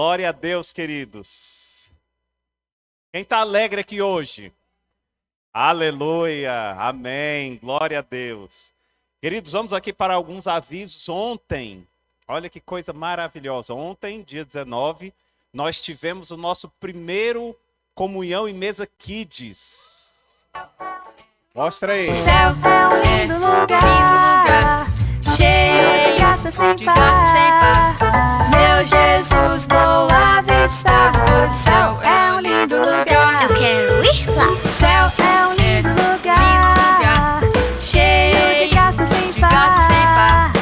glória a Deus, queridos. Quem está alegre aqui hoje? Aleluia, amém, glória a Deus. Queridos, vamos aqui para alguns avisos. Ontem, olha que coisa maravilhosa. Ontem, dia 19, nós tivemos o nosso primeiro Comunhão e Mesa Kids. Mostra aí. O céu é um lindo lugar, cheio de graça sem par. Meu Jesus, vou avistar, pois o céu é um lindo lugar. Eu quero ir lá. O céu é um lindo lugar, cheio de graça sem par.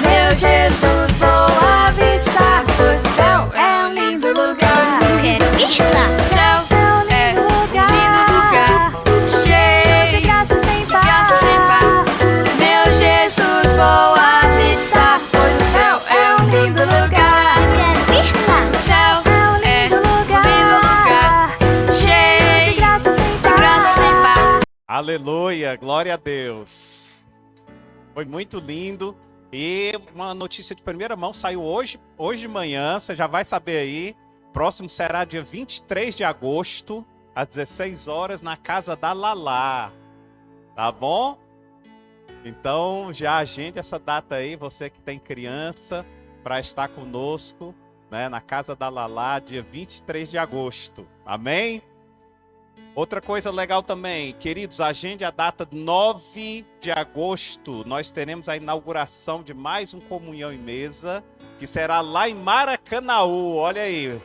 Meu Jesus, vou avistar, pois o céu é um lindo lugar. Eu quero ir lá. O céu é um lindo lugar, cheio de graça sem par. Meu Jesus, vou avistar, pois o céu é um lindo lugar. Eu quero ir lá. O céu é um lindo lugar, cheio de graça sem par. Aleluia, glória a Deus. Foi muito lindo. E uma notícia de primeira mão saiu hoje de manhã, você já vai saber aí. Próximo será dia 23 de agosto, às 16 horas, na casa da Lalá. Tá bom? Então já agende essa data aí, você que tem criança, para estar conosco, né, na casa da Lalá, dia 23 de agosto. Amém? Outra coisa legal também, queridos, agende a data 9 de agosto. Nós teremos a inauguração de mais um Comunhão e Mesa, que será lá em Maracanaú. Olha aí.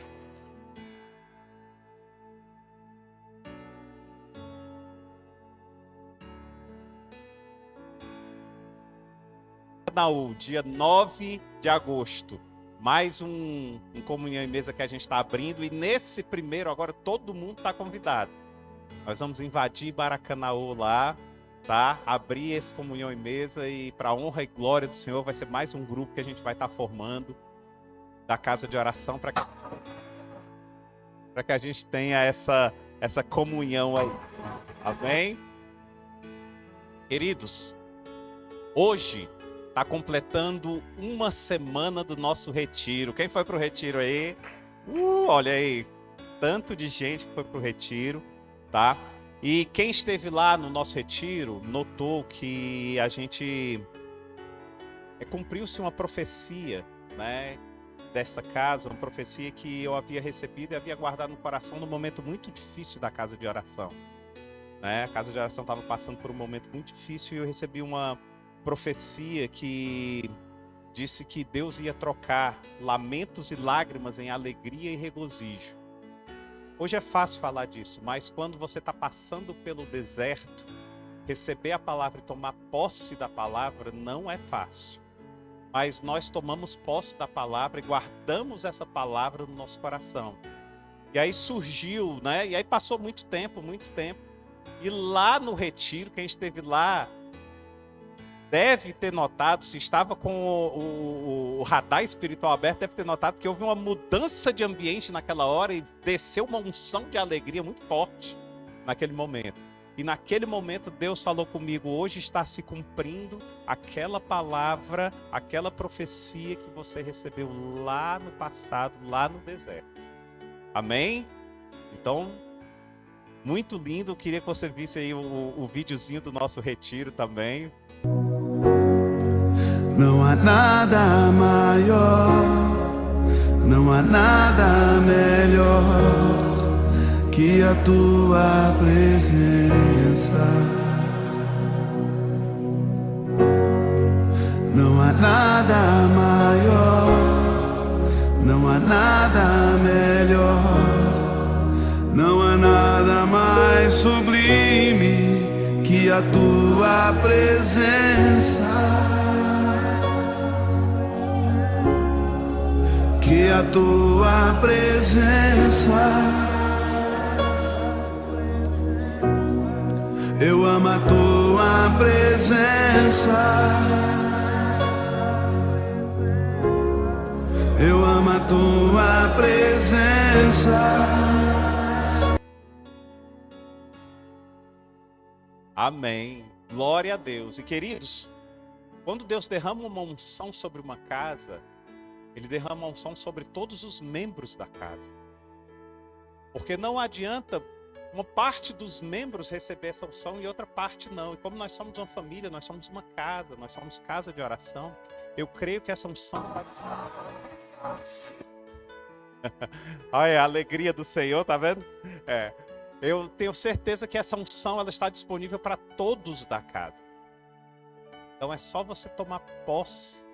Maracanaú, dia 9 de agosto. Mais um Comunhão e Mesa que a gente está abrindo. E nesse primeiro, agora todo mundo está convidado. Nós vamos invadir Maracanaú lá, tá? Abrir esse Comunhão e Mesa e para a honra e glória do Senhor vai ser mais um grupo que a gente vai estar formando da casa de oração para que a gente tenha essa comunhão aí. Amém? Queridos, hoje está completando uma semana do nosso retiro. Quem foi para o retiro aí? Olha aí, tanto de gente que foi para o retiro. Tá? E quem esteve lá no nosso retiro notou que a gente cumpriu-se uma profecia, né, dessa casa, uma profecia que eu havia recebido e havia guardado no coração num momento muito difícil da casa de oração, né? A casa de oração estava passando por um momento muito difícil e eu recebi uma profecia que disse que Deus ia trocar lamentos e lágrimas em alegria e regozijo. Hoje é fácil falar disso, mas quando você está passando pelo deserto, receber a palavra e tomar posse da palavra não é fácil. Mas nós tomamos posse da palavra e guardamos essa palavra no nosso coração. E aí surgiu, né? E aí passou muito tempo. E lá no retiro, quem esteve lá deve ter notado, se estava com o radar espiritual aberto, deve ter notado que houve uma mudança de ambiente naquela hora e desceu uma unção de alegria muito forte naquele momento. E naquele momento Deus falou comigo, hoje está se cumprindo aquela palavra, aquela profecia que você recebeu lá no passado, lá no deserto. Amém? Então, muito lindo, eu queria que você visse aí o videozinho do nosso retiro também. Não há nada maior, não há nada melhor que a tua presença. Não há nada maior, não há nada melhor, não há nada mais sublime que a tua presença. Que a tua presença, eu amo a tua presença, eu amo a tua presença. Amém, glória a Deus. E queridos, quando Deus derrama uma unção sobre uma casa, Ele derrama a unção sobre todos os membros da casa. Porque não adianta uma parte dos membros receber essa unção e outra parte não. E como nós somos uma família, nós somos uma casa, nós somos casa de oração, eu creio que essa unção vai... Olha a alegria do Senhor, tá vendo? Eu tenho certeza que essa unção ela está disponível para todos da casa. Então é só você tomar posse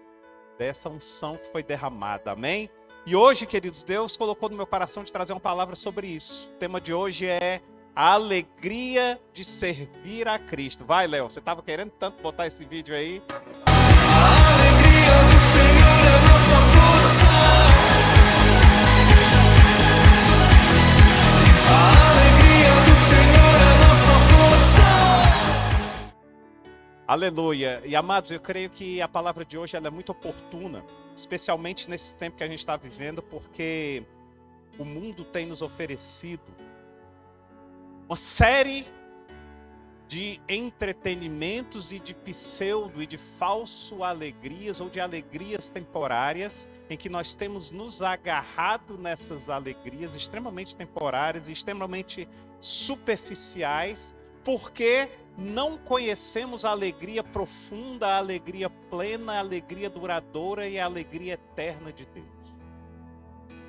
dessa unção que foi derramada, amém? E hoje, queridos, Deus colocou no meu coração de trazer uma palavra sobre isso. O tema de hoje é a alegria de servir a Cristo. Vai, Léo, você estava querendo tanto botar esse vídeo aí? A alegria do Senhor é nossa força. A alegria do Senhor é nossa força. Aleluia. E amados, eu creio que a palavra de hoje ela é muito oportuna, especialmente nesse tempo que a gente está vivendo, porque o mundo tem nos oferecido uma série de entretenimentos e de pseudo e de falso alegrias ou de alegrias temporárias, em que nós temos nos agarrado nessas alegrias extremamente temporárias e extremamente superficiais, porque não conhecemos a alegria profunda, a alegria plena, a alegria duradoura e a alegria eterna de Deus.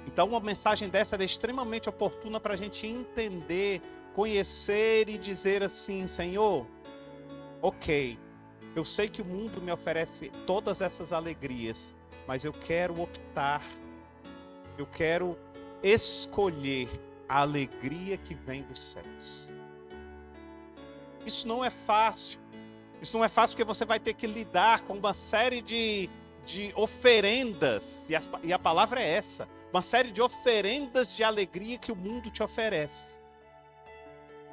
Então uma mensagem dessa é extremamente oportuna para a gente entender, conhecer e dizer assim: Senhor, ok, eu sei que o mundo me oferece todas essas alegrias, mas eu quero optar, eu quero escolher a alegria que vem dos céus. Isso não é fácil. Isso não é fácil porque você vai ter que lidar com uma série de oferendas, e a palavra é essa, uma série de oferendas de alegria que o mundo te oferece.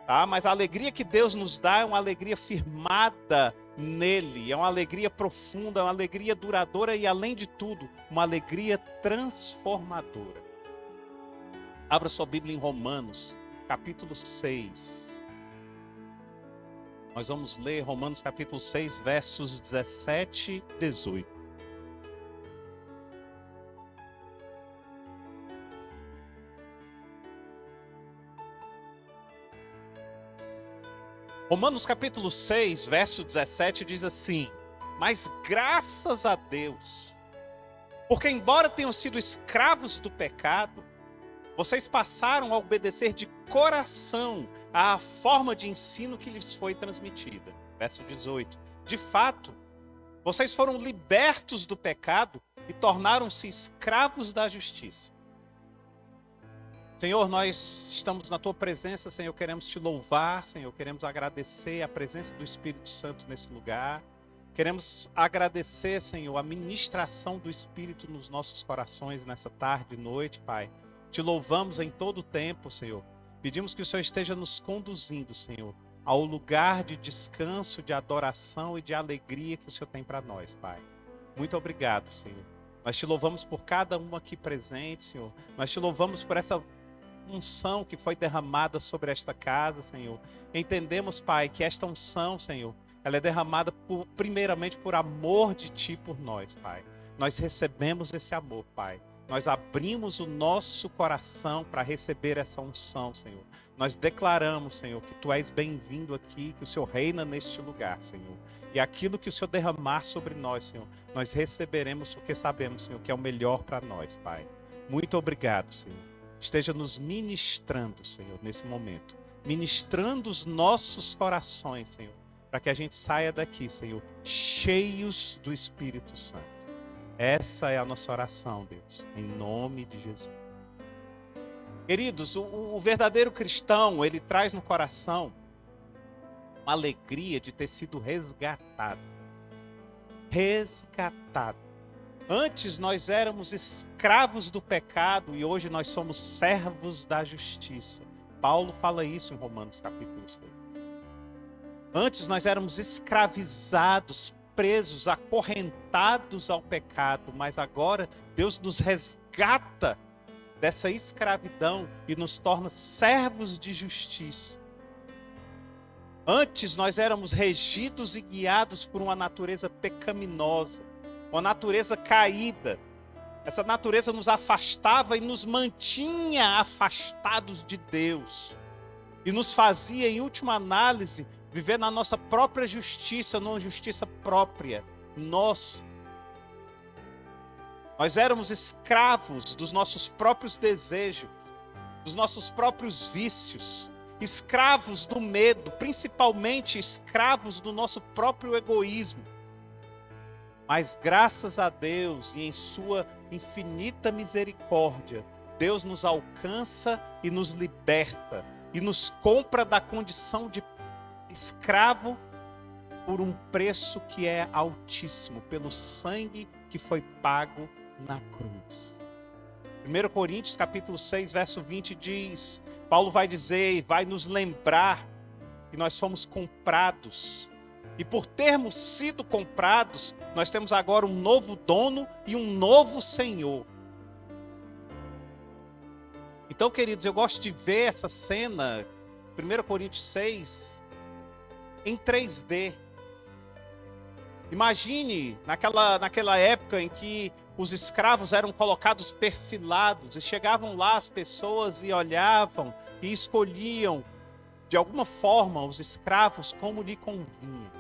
Tá? Mas a alegria que Deus nos dá é uma alegria firmada nele, é uma alegria profunda, é uma alegria duradoura e, além de tudo, uma alegria transformadora. Abra sua Bíblia em Romanos, capítulo 6. Nós vamos ler Romanos capítulo 6, versos 17 e 18. Romanos capítulo 6, verso 17 diz assim: mas graças a Deus, porque embora tenham sido escravos do pecado, vocês passaram a obedecer de coração à forma de ensino que lhes foi transmitida. Verso 18. De fato, vocês foram libertos do pecado e tornaram-se escravos da justiça. Senhor, nós estamos na Tua presença, Senhor, queremos Te louvar, Senhor, queremos agradecer a presença do Espírito Santo nesse lugar. Queremos agradecer, Senhor, a ministração do Espírito nos nossos corações nessa tarde e noite, Pai. Te louvamos em todo o tempo, Senhor. Pedimos que o Senhor esteja nos conduzindo, Senhor, ao lugar de descanso, de adoração e de alegria que o Senhor tem para nós, Pai. Muito obrigado, Senhor. Nós te louvamos por cada um aqui presente, Senhor. Nós te louvamos por essa unção que foi derramada sobre esta casa, Senhor. Entendemos, Pai, que esta unção, Senhor, ela é derramada primeiramente por amor de Ti por nós, Pai. Nós recebemos esse amor, Pai. Nós abrimos o nosso coração para receber essa unção, Senhor. Nós declaramos, Senhor, que Tu és bem-vindo aqui, que o Senhor reina neste lugar, Senhor. E aquilo que o Senhor derramar sobre nós, Senhor, nós receberemos porque sabemos, Senhor, que é o melhor para nós, Pai. Muito obrigado, Senhor. Esteja nos ministrando, Senhor, nesse momento. Ministrando os nossos corações, Senhor, para que a gente saia daqui, Senhor, cheios do Espírito Santo. Essa é a nossa oração, Deus, em nome de Jesus. Queridos, o verdadeiro cristão, ele traz no coração uma alegria de ter sido resgatado. Resgatado. Antes nós éramos escravos do pecado e hoje nós somos servos da justiça. Paulo fala isso em Romanos capítulo 6. Antes nós éramos escravizados, presos, acorrentados ao pecado, mas agora Deus nos resgata dessa escravidão e nos torna servos de justiça. Antes nós éramos regidos e guiados por uma natureza pecaminosa, uma natureza caída, Essa natureza nos afastava e nos mantinha afastados de Deus. E nos fazia, em última análise, viver na nossa própria justiça, numa justiça própria. Nós éramos escravos dos nossos próprios desejos, dos nossos próprios vícios, escravos do medo, principalmente escravos do nosso próprio egoísmo. Mas graças a Deus e em sua infinita misericórdia, Deus nos alcança e nos liberta e nos compra da condição de escravo por um preço que é altíssimo, pelo sangue que foi pago na cruz. 1 Coríntios capítulo 6, verso 20 diz, Paulo vai dizer e vai nos lembrar que nós fomos comprados. E por termos sido comprados, nós temos agora um novo dono e um novo Senhor. Então, queridos, eu gosto de ver essa cena, 1 Coríntios 6, em 3D. Imagine naquela época em que os escravos eram colocados perfilados e chegavam lá as pessoas e olhavam e escolhiam de alguma forma os escravos como lhe convinha.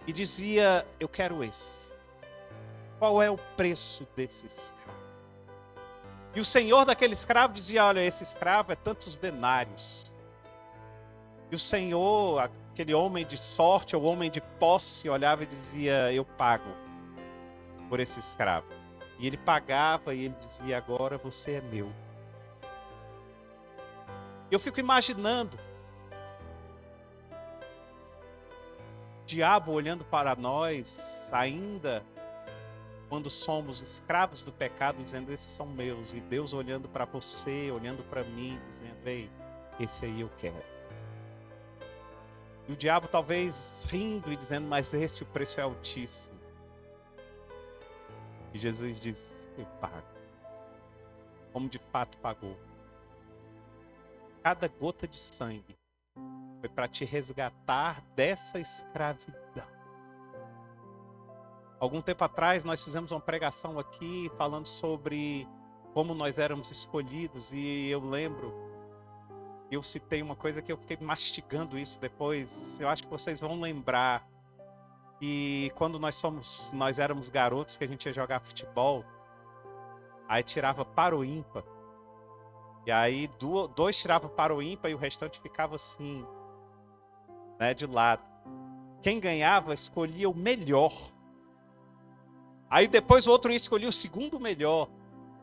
E dizia, eu quero esse. Qual é o preço desse escravo? E o senhor daquele escravo dizia, olha, esse escravo é tantos denários. E o senhor, aquele homem de sorte, ou homem de posse, olhava e dizia, eu pago por esse escravo. E ele pagava e ele dizia, agora você é meu. Eu fico imaginando o diabo olhando para nós, ainda quando somos escravos do pecado, dizendo, esses são meus. E Deus olhando para você, olhando para mim, dizendo, ei, esse aí eu quero. E o diabo talvez rindo e dizendo, mas esse o preço é altíssimo. E Jesus diz, eu pago. Como de fato pagou. Cada gota de sangue foi para te resgatar dessa escravidão. Algum tempo atrás nós fizemos uma pregação aqui falando sobre como nós éramos escolhidos. E eu lembro, eu citei uma coisa que eu fiquei mastigando isso depois. Eu acho que vocês vão lembrar. E quando nós éramos garotos que a gente ia jogar futebol, aí tirava para o ímpar. E aí dois tiravam para o ímpar e o restante ficava assim, né, de lado. Quem ganhava escolhia o melhor. Aí depois o outro escolhia o segundo melhor.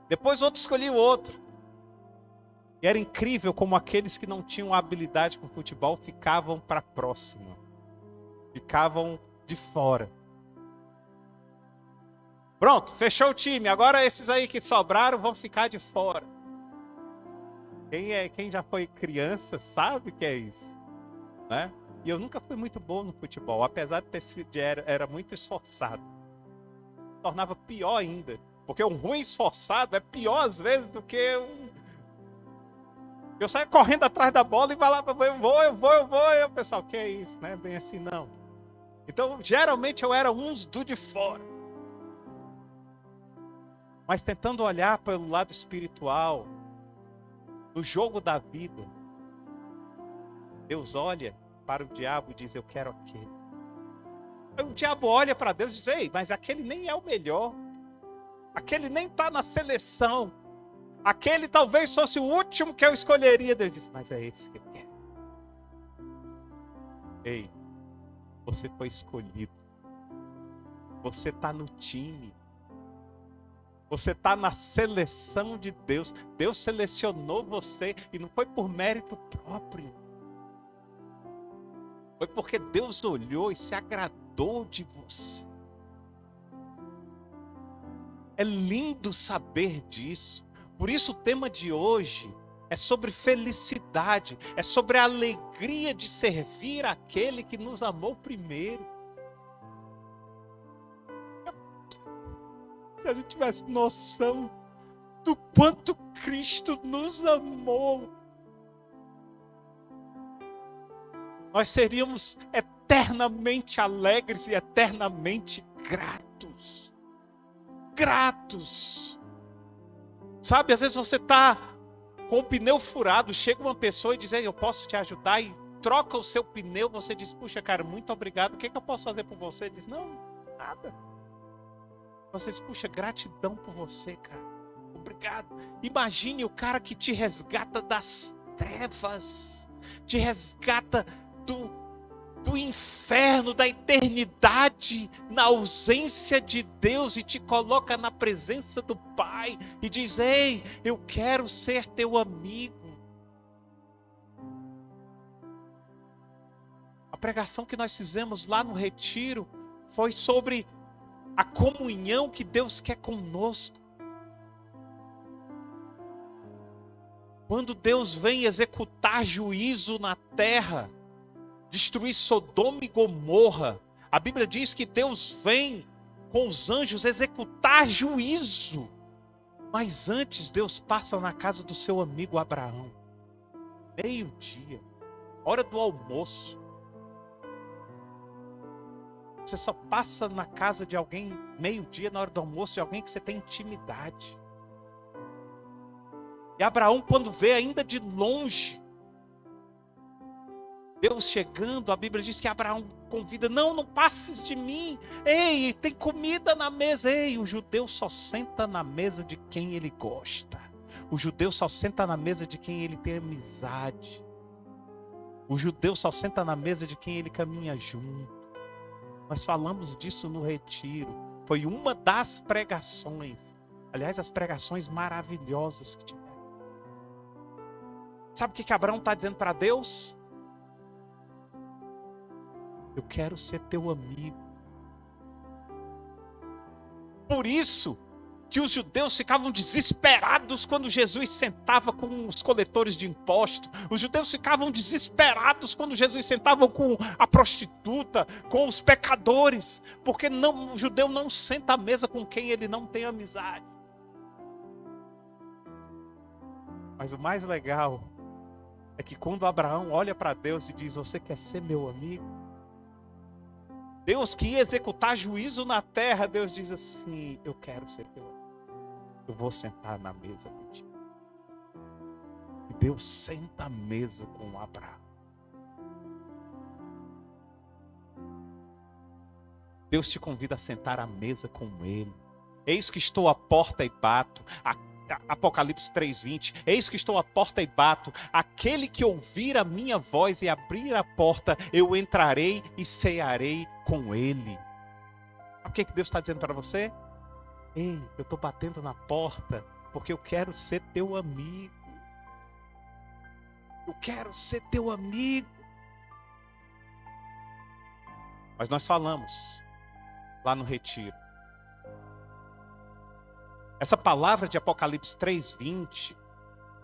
Depois o outro escolhia o outro. E era incrível como aqueles que não tinham habilidade com futebol ficavam para a próxima. Ficavam de fora. Pronto, fechou o time. Agora esses aí que sobraram vão ficar de fora. Quem já foi criança sabe que é isso, né? E eu nunca fui muito bom no futebol, apesar de ter sido, era muito esforçado. Tornava pior ainda, porque um ruim esforçado é pior às vezes do que um... Eu saía correndo atrás da bola e falava, eu vou, e o pessoal, que é isso, né? Bem assim não. Então, geralmente eu era uns do de fora. Mas tentando olhar pelo lado espiritual, no jogo da vida, Deus olha para o diabo e diz, eu quero aquele. Aí o diabo olha para Deus e diz, ei, mas aquele nem é o melhor. Aquele nem está na seleção. Aquele talvez fosse o último que eu escolheria. Deus diz, mas é esse que eu quero. Ei, você foi escolhido. Você está no time. Você está na seleção de Deus. Deus selecionou você e não foi por mérito próprio. Foi porque Deus olhou e se agradou de você. É lindo saber disso. Por isso o tema de hoje é sobre felicidade. É sobre a alegria de servir aquele que nos amou primeiro. Se a gente tivesse noção do quanto Cristo nos amou, nós seríamos eternamente alegres e eternamente gratos. gratos. Sabe, às vezes você está com o pneu furado, chega uma pessoa e diz, eu posso te ajudar, e troca o seu pneu, você diz, puxa, cara, muito obrigado, o que eu posso fazer por você? Ele diz, não, nada. Você diz, puxa, gratidão por você, cara, obrigado. Imagine o cara que te resgata das trevas, te resgata do inferno, da eternidade, na ausência de Deus, e te coloca na presença do Pai e diz, ei, eu quero ser teu amigo. A pregação que nós fizemos lá no retiro foi sobre a comunhão que Deus quer conosco. Quando Deus vem executar juízo na terra, destruir Sodoma e Gomorra, a Bíblia diz que Deus vem com os anjos executar juízo. Mas antes Deus passa na casa do seu amigo Abraão, meio-dia, hora do almoço. Você só passa na casa de alguém meio-dia, na hora do almoço, de alguém que você tem intimidade. E Abraão, quando vê ainda de longe Deus chegando, a Bíblia diz que Abraão convida, não passes de mim. Ei, tem comida na mesa. Ei, o judeu só senta na mesa de quem ele gosta. O judeu só senta na mesa de quem ele tem amizade. O judeu só senta na mesa de quem ele caminha junto. Nós falamos disso no retiro. Foi uma das pregações. Aliás, as pregações maravilhosas que tiveram. Sabe o que Abraão está dizendo para Deus? Eu quero ser teu amigo. Por isso que os judeus ficavam desesperados quando Jesus sentava com os coletores de impostos. Os judeus ficavam desesperados quando Jesus sentava com a prostituta, com os pecadores. Porque o judeu não senta à mesa com quem ele não tem amizade. Mas o mais legal é que quando Abraão olha para Deus e diz, você quer ser meu amigo? Deus que ia executar juízo na terra, Deus diz assim, eu quero ser teu amigo. Eu vou sentar na mesa contigo. E Deus senta à mesa com Abraão. Deus te convida a sentar à mesa com ele. Eis que estou à porta e bato. Apocalipse 3:20. Eis que estou à porta e bato. Aquele que ouvir a minha voz e abrir a porta, eu entrarei e cearei com ele. Sabe o que Deus está dizendo para você? Ei, eu estou batendo na porta porque eu quero ser teu amigo. Eu quero ser teu amigo. Mas nós falamos lá no retiro. Essa palavra de Apocalipse 3:20,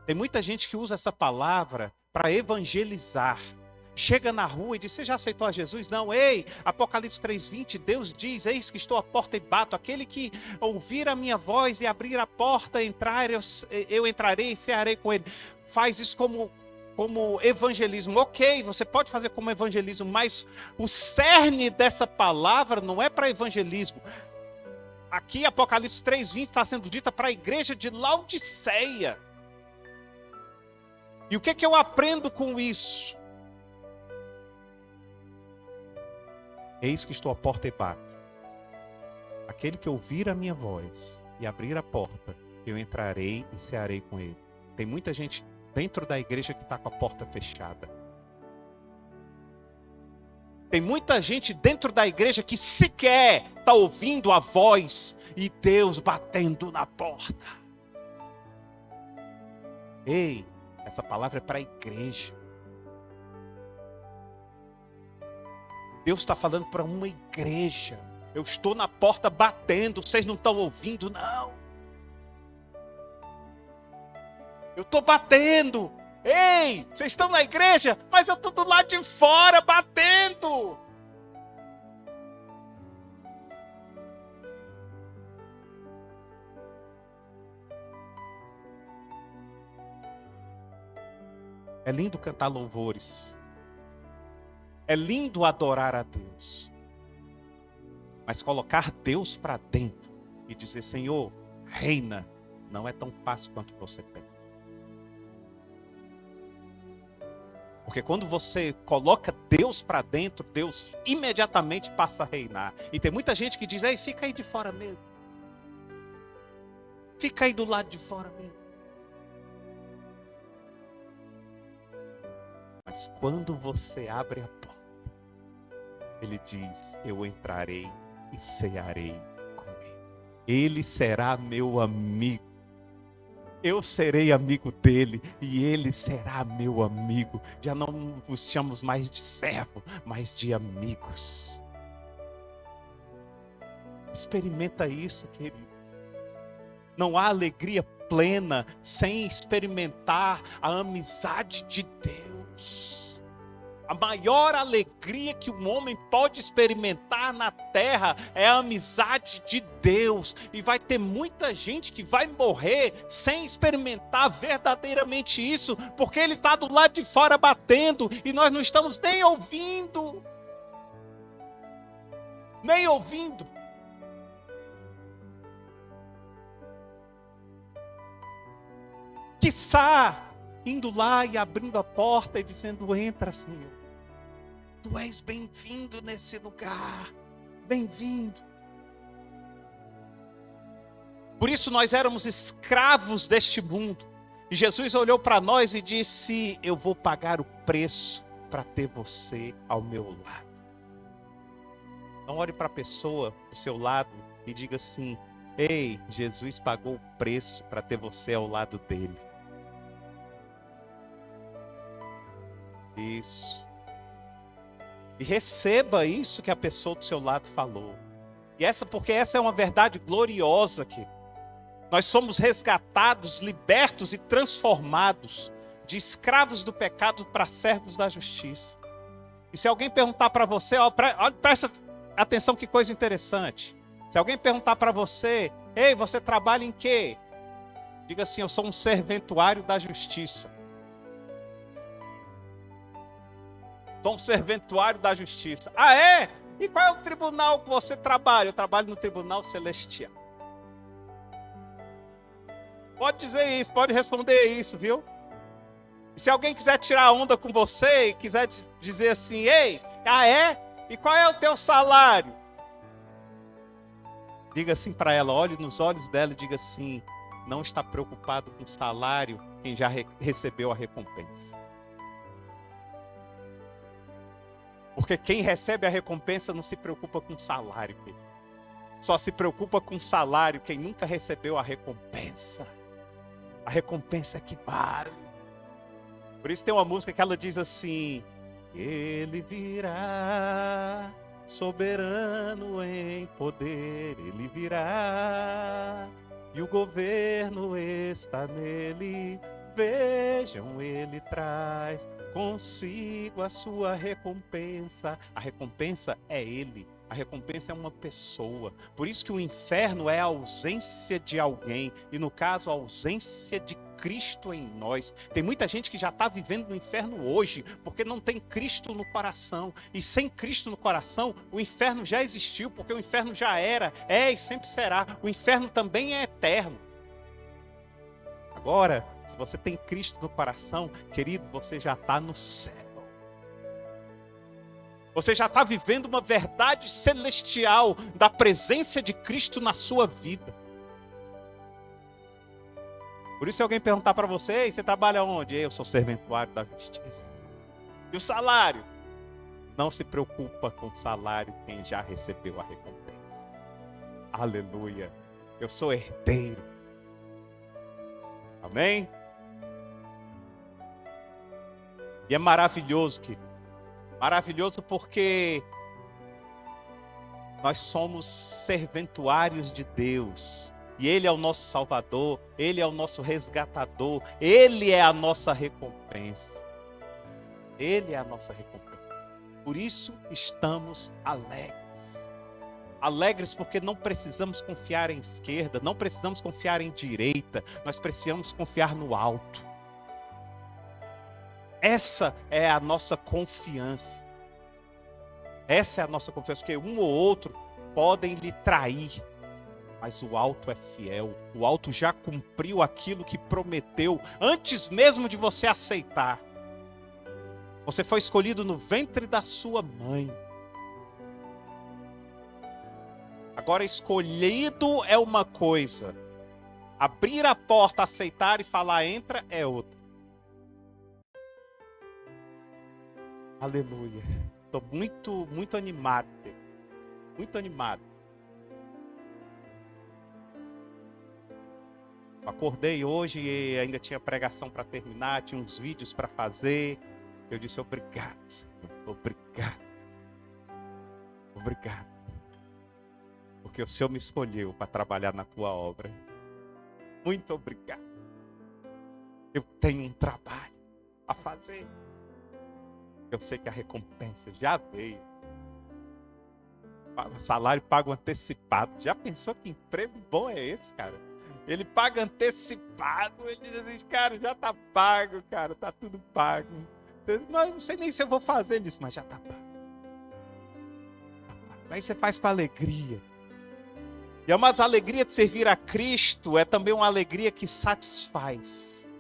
tem muita gente que usa essa palavra para evangelizar. Chega na rua e diz, você já aceitou a Jesus? Não, ei, Apocalipse 3:20, Deus diz, eis que estou à porta e bato. Aquele que ouvir a minha voz e abrir a porta, eu entrarei e cearei com ele. Faz isso como evangelismo. Ok, você pode fazer como evangelismo, mas o cerne dessa palavra não é para evangelismo. Aqui, Apocalipse 3:20 está sendo dita para a igreja de Laodiceia. E o que eu aprendo com isso? Eis que estou à porta e bato. Aquele que ouvir a minha voz e abrir a porta, eu entrarei e cearei com ele. Tem muita gente dentro da igreja que está com a porta fechada. Tem muita gente dentro da igreja que sequer está ouvindo a voz e Deus batendo na porta. Ei, essa palavra é para a igreja. Deus está falando para uma igreja. Eu estou na porta batendo, vocês não estão ouvindo, não. Eu estou batendo. Ei, vocês estão na igreja, mas eu estou do lado de fora batendo. É lindo cantar louvores. É lindo adorar a Deus. Mas colocar Deus para dentro e dizer: Senhor, reina. Não é tão fácil quanto você pensa. Porque quando você coloca Deus para dentro, Deus imediatamente passa a reinar. E tem muita gente que diz: ei, fica aí de fora mesmo. Fica aí do lado de fora mesmo. Mas quando você abre a porta, Ele diz: eu entrarei e cearei com Ele. Ele será meu amigo. Eu serei amigo dele e ele será meu amigo. Já não vos chamamos mais de servo, mas de amigos. Experimenta isso, querido. Não há alegria plena sem experimentar a amizade de Deus. A maior alegria que um homem pode experimentar na terra é a amizade de Deus. E vai ter muita gente que vai morrer sem experimentar verdadeiramente isso, porque ele está do lado de fora batendo e nós não estamos nem ouvindo. Nem ouvindo. Quiçá indo lá e abrindo a porta e dizendo: entra, Senhor. Tu és bem-vindo nesse lugar. Bem-vindo. Por isso nós éramos escravos deste mundo. E Jesus olhou para nós e disse: eu vou pagar o preço para ter você ao meu lado. Não olhe para a pessoa do seu lado e diga assim: ei, Jesus pagou o preço para ter você ao lado dele. Isso. E receba isso que a pessoa do seu lado falou. Porque essa é uma verdade gloriosa aqui. Nós somos resgatados, libertos e transformados de escravos do pecado para servos da justiça. E se alguém perguntar para você, presta atenção, que coisa interessante. Se alguém perguntar para você: ei, você trabalha em quê? Diga assim: eu sou um serventuário da justiça. Sou um serventuário da justiça. Ah, é? E qual é o tribunal que você trabalha? Eu trabalho no tribunal celestial. Pode dizer isso, pode responder isso, viu? E se alguém quiser tirar onda com você e quiser dizer assim: ei, ah, é? E qual é o teu salário? Diga assim para ela, olhe nos olhos dela e diga assim: não está preocupado com o salário quem já recebeu a recompensa. Porque quem recebe a recompensa não se preocupa com o salário. Só se preocupa com o salário quem nunca recebeu a recompensa. A recompensa é que vale. Por isso tem uma música que ela diz assim: ele virá, soberano em poder, ele virá, e o governo está nele. Vejam, ele traz consigo a sua recompensa. A recompensa é ele. A recompensa é uma pessoa. Por isso que o inferno é a ausência de alguém. E no caso, a ausência de Cristo em nós. Tem muita gente que já está vivendo no inferno hoje, porque não tem Cristo no coração. E sem Cristo no coração, o inferno já existiu, porque o inferno já era, é e sempre será. O inferno também é eterno. Agora, se você tem Cristo no coração, querido, você já está no céu. Você já está vivendo uma verdade celestial da presença de Cristo na sua vida. Por isso, se alguém perguntar para você: você trabalha onde? Eu sou serventuário da justiça. E o salário? Não se preocupa com o salário quem já recebeu a recompensa. Aleluia. Eu sou herdeiro. Amém? E é maravilhoso, querido. Maravilhoso porque nós somos serventuários de Deus. E Ele é o nosso Salvador, Ele é o nosso resgatador, Ele é a nossa recompensa. Ele é a nossa recompensa. Por isso estamos alegres. Alegres porque não precisamos confiar em esquerda, não precisamos confiar em direita, nós precisamos confiar no alto. Essa é a nossa confiança. Essa é a nossa confiança, porque um ou outro podem lhe trair, Mas o alto é fiel. O alto já cumpriu aquilo que prometeu antes mesmo de você aceitar. Você foi escolhido no ventre da sua mãe. Agora, escolhido é uma coisa. Abrir a porta, aceitar e falar entra é outra. Aleluia. Estou muito animado. Muito animado. Acordei hoje e ainda tinha pregação para terminar, tinha uns vídeos para fazer. Eu disse obrigado, Senhor. Obrigado. Obrigado. Porque o Senhor me escolheu para trabalhar na tua obra. Muito obrigado. Eu tenho um trabalho a fazer. Eu sei que a recompensa já veio. Salário pago antecipado. Já pensou que emprego bom é esse, cara? Ele paga antecipado. Ele diz assim, cara, já tá pago, cara. Tá tudo pago. Não sei nem se eu vou fazer isso, mas já tá pago. Aí você faz com alegria. E, amados, a alegria de servir a Cristo é também uma alegria que satisfaz.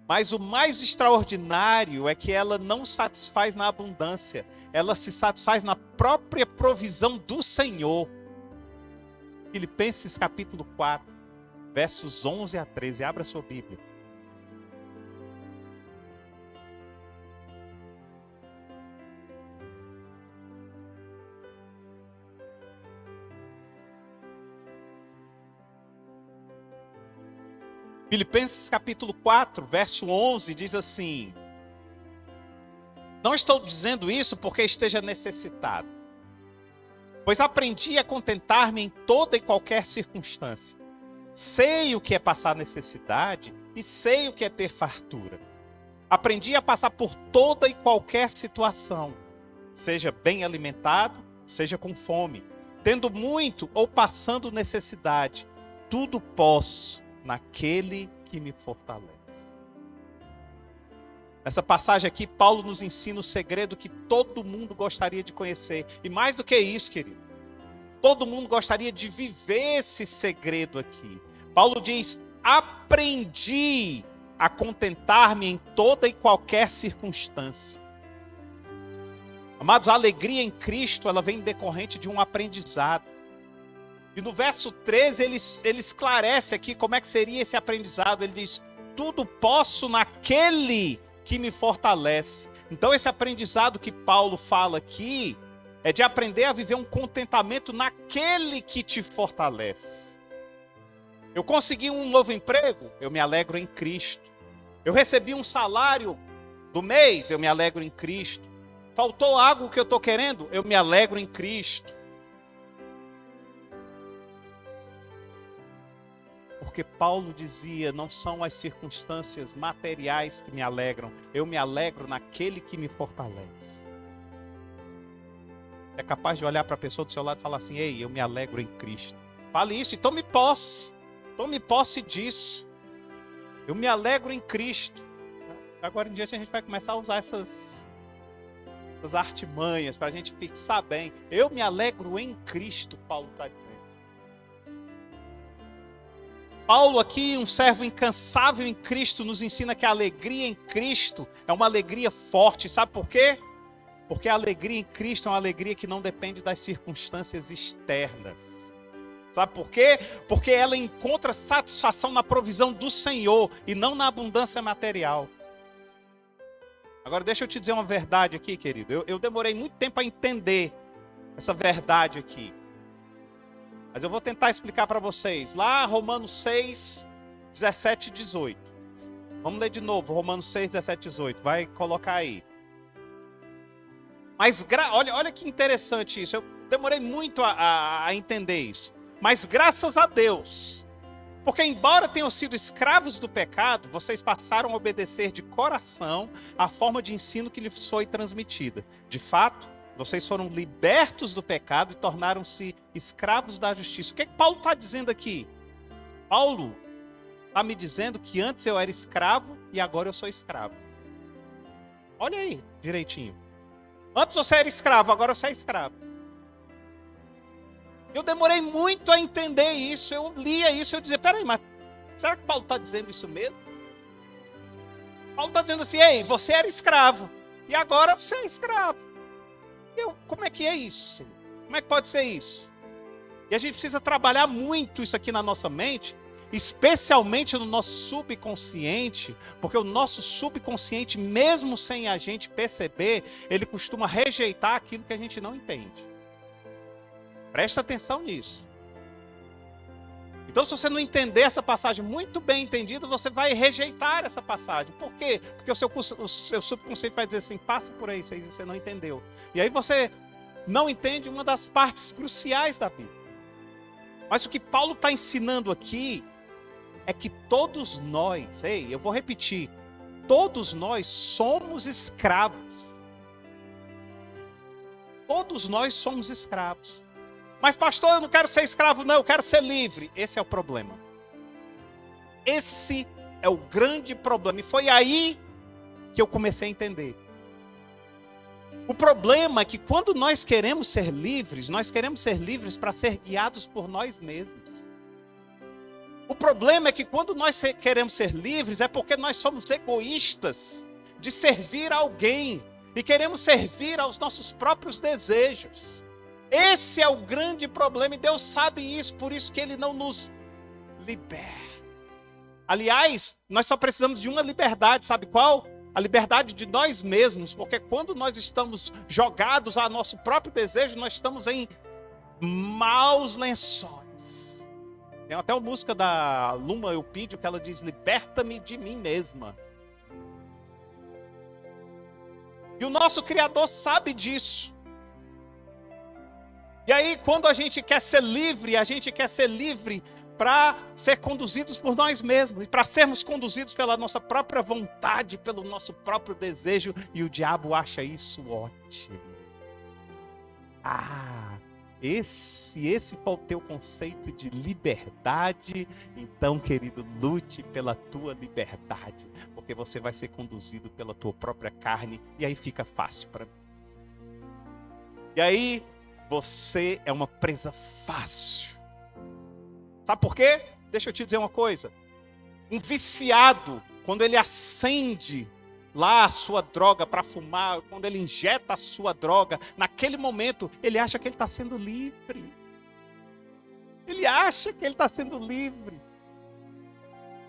Mas o mais extraordinário é que ela não satisfaz na abundância. Ela se satisfaz na própria provisão do Senhor. Filipenses capítulo 4, versos 11 a 13. Abra sua Bíblia. Filipenses capítulo 4, verso 11, diz assim: não estou dizendo isso porque esteja necessitado, pois aprendi a contentar-me em toda e qualquer circunstância. Sei o que é passar necessidade e sei o que é ter fartura. Aprendi a passar por toda e qualquer situação, seja bem alimentado, seja com fome, tendo muito ou passando necessidade. Tudo posso naquele que me fortalece. Nessa passagem aqui, Paulo nos ensina o segredo que todo mundo gostaria de conhecer. E mais do que isso, querido, todo mundo gostaria de viver esse segredo aqui. Paulo diz: aprendi a contentar-me em toda e qualquer circunstância. Amados, a alegria em Cristo, ela vem decorrente de um aprendizado. E no verso 13, ele esclarece aqui como é que seria esse aprendizado. Ele diz: tudo posso naquele que me fortalece. Então esse aprendizado que Paulo fala aqui é de aprender a viver um contentamento naquele que te fortalece. Eu consegui um novo emprego, eu me alegro em Cristo. Eu recebi um salário do mês, eu me alegro em Cristo. Faltou algo que eu estou querendo, eu me alegro em Cristo. Porque Paulo dizia, não são as circunstâncias materiais que me alegram, eu me alegro naquele que me fortalece. É capaz de olhar para a pessoa do seu lado e falar assim: ei, eu me alegro em Cristo. Fale isso e tome posse disso. Eu me alegro em Cristo. Agora em diante a gente vai começar a usar essas artimanhas para a gente fixar bem. Eu me alegro em Cristo, Paulo está dizendo. Paulo aqui, um servo incansável em Cristo, nos ensina que a alegria em Cristo é uma alegria forte. Sabe por quê? Porque a alegria em Cristo é uma alegria que não depende das circunstâncias externas. Sabe por quê? Porque ela encontra satisfação na provisão do Senhor e não na abundância material. Agora deixa eu te dizer uma verdade aqui, querido. Eu demorei muito tempo a entender essa verdade aqui. Mas eu vou tentar explicar para vocês. Lá, Romanos 6, 17 e 18. Vamos ler de novo, Romanos 6, 17 e 18. Vai colocar aí. Mas olha que interessante isso. Eu demorei muito a entender isso. Mas graças a Deus. Porque embora tenham sido escravos do pecado, vocês passaram a obedecer de coração a forma de ensino que lhes foi transmitida. De fato, vocês foram libertos do pecado e tornaram-se escravos da justiça. O que Paulo está dizendo aqui? Paulo está me dizendo que antes eu era escravo e agora eu sou escravo. Olha aí, direitinho. Antes você era escravo, agora você é escravo. Eu demorei muito a entender isso. Eu lia isso e eu dizia, peraí, mas será que Paulo está dizendo isso mesmo? Paulo está dizendo assim, ei, você era escravo e agora você é escravo. Como é que é isso, Senhor? Como é que pode ser isso? E a gente precisa trabalhar muito isso aqui na nossa mente, especialmente no nosso subconsciente, porque o nosso subconsciente, mesmo sem a gente perceber, ele costuma rejeitar aquilo que a gente não entende. Presta atenção nisso. Então, se você não entender essa passagem muito bem entendida, você vai rejeitar essa passagem. Por quê? Porque o seu subconsciente vai dizer assim, passa por aí, você não entendeu. E aí você não entende uma das partes cruciais da Bíblia. Mas o que Paulo está ensinando aqui é que todos nós, eu vou repetir, todos nós somos escravos. Todos nós somos escravos. Mas pastor, eu não quero ser escravo não, eu quero ser livre. Esse é o problema. Esse é o grande problema. E foi aí que eu comecei a entender. O problema é que quando nós queremos ser livres para ser guiados por nós mesmos. O problema é que quando nós queremos ser livres é porque nós somos egoístas de servir a alguém e queremos servir aos nossos próprios desejos. Esse é o grande problema e Deus sabe isso, por isso que Ele não nos liberta. Aliás, nós só precisamos de uma liberdade, sabe qual? A liberdade de nós mesmos, porque quando nós estamos jogados a nosso próprio desejo, nós estamos em maus lençóis. Tem até uma música da Luma Eupídio que ela diz, liberta-me de mim mesma. E o nosso Criador sabe disso. E aí, quando a gente quer ser livre para ser conduzidos por nós mesmos, e para sermos conduzidos pela nossa própria vontade, pelo nosso próprio desejo, e o diabo acha isso ótimo. Esse for o teu conceito de liberdade, então, querido, lute pela tua liberdade, porque você vai ser conduzido pela tua própria carne, e aí fica fácil para mim. E aí, você é uma presa fácil. Sabe por quê? Deixa eu te dizer uma coisa. Um viciado, quando ele acende lá a sua droga para fumar, quando ele injeta a sua droga, naquele momento ele acha que ele está sendo livre. Ele acha que ele está sendo livre.